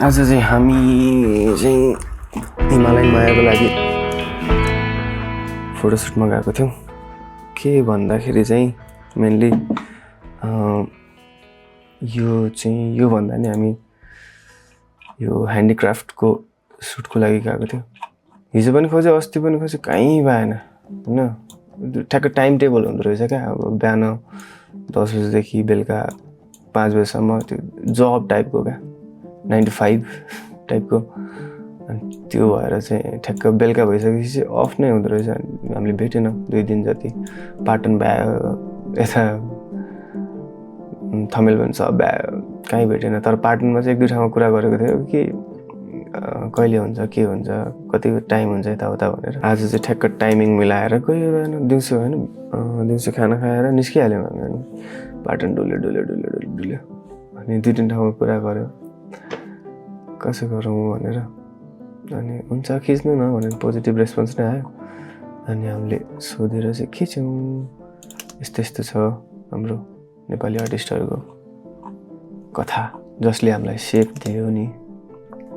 आज चाहिँ हामी चाहिँ हिमालयन मायाको लागि फोटोसुटमा गएको थियौँ। के भन्दाखेरि चाहिँ मेनली यो भन्दा नि हामी यो ह्यान्डिक्राफ्टको सुटको लागि गएको थियो। हिजो पनि खोज्यो, अस्ति पनि खोज्यो, कहीँ भएन होइन। ठ्याक्क टाइम टेबल हुँदो रहेछ क्या। अब बिहान 10 बजीदेखि बेलुका 5 बजीसम्म त्यो जब टाइपको क्या, 9 to 5 टाइपको। अनि त्यो भएर चाहिँ ठ्याक्क बेलुका भइसकेपछि चाहिँ अफ नै हुँदो रहेछ। हामीले भेटेन 2 दिन जति। पाटन भयो, यता थमेल पनि सब भयो, कहीँ भेटेन। तर पाटनमा चाहिँ 1-2 ठाउँमा कुरा गरेको थियो कि कहिले हुन्छ, के हुन्छ, कति टाइम हुन्छ यताउता भनेर। आज चाहिँ ठ्याक्क टाइमिङ मिलाएर गयो बिहान दिउँसो होइन, दिउँसो खाना खाएर निस्किहाल्यौँ हामी। अनि पाटन डुल्यो अनि 2-3 ठाउँमा कुरा गऱ्यो कसो गरौँ भनेर। अनि हुन्छ खिच्नु न भनेर पोजिटिभ रेस्पोन्स नै आयो। अनि हामीले सोधेर चाहिँ खिच्यौँ। यस्तो यस्तो छ हाम्रो नेपाली आर्टिस्टहरूको कथा, जसले हामीलाई सेप दियो नि,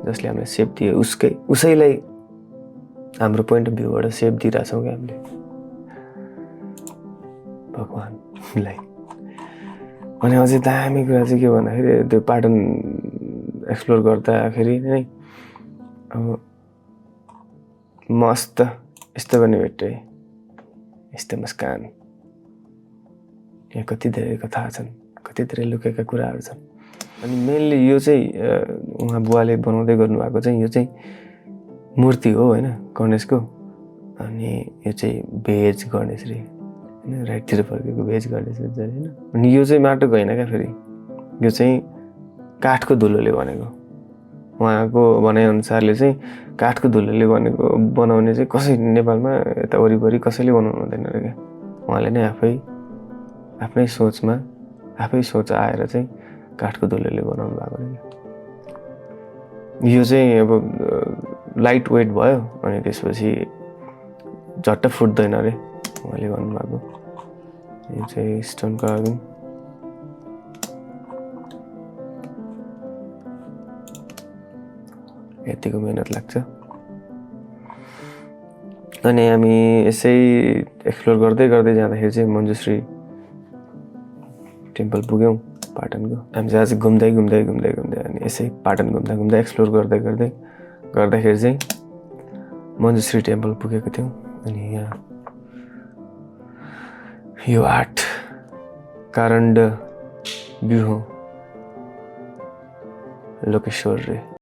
जसले हामीलाई सेप दियो उसैलाई हाम्रो पोइन्ट अफ भ्यूबाट सेप दिइरहेछौँ क्या हामीले भगवान्लाई। अनि अझै दामी कुरा चाहिँ के भन्दाखेरि त्यो पाटन एक्सप्लोर गर्दाखेरि नै अब मस्त यस्तो पनि भेटेँ, यस्तो मुस्कान। यहाँ कति धेरै कथा छन्, कति धेरै लुकेका कुराहरू छन्। अनि मेनली यो चाहिँ उहाँ बुवाले बनाउँदै गर्नुभएको चाहिँ यो चाहिँ मूर्ति हो होइन, गणेशको। अनि यो चाहिँ भेज गणेश रे होइन, राइटतिर फर्केको भेज गणेश होइन। अनि यो चाहिँ माटोको होइन क्या, फेरि यो चाहिँ काठको धुलोले बनेको। उहाँको भनाइअनुसारले चाहिँ काठको धुलोले बनाउने चाहिँ कसै नेपालमा यता वरिपरि कसैले बनाउनु हुँदैन अरे क्या। उहाँले नै आफ्नै सोचमा आफै सोच आएर चाहिँ काठको धुलोले बनाउनु भएको अरे। यो चाहिँ अब लाइट वेट भयो अनि त्यसपछि झट्ट फुट्दैन अरे उहाँले भन्नुभएको। यो चाहिँ स्टोन कार्भिङ। यतिको मेहनत लाग्छ। अनि हामी यसै एक्सप्लोर गर्दै जाँदाखेरि चाहिँ मञ्जुश्री टेम्पल पुग्यौँ पाटनको। हामी चाहिँ आज घुम्दै अनि यसै पाटन घुम्दा एक्सप्लोर गर्दाखेरि चाहिँ मञ्जुश्री टेम्पल पुगेको थियौँ। अनि यहाँ यो 8 कारण्ड व्यूह लोकेश्वर रे।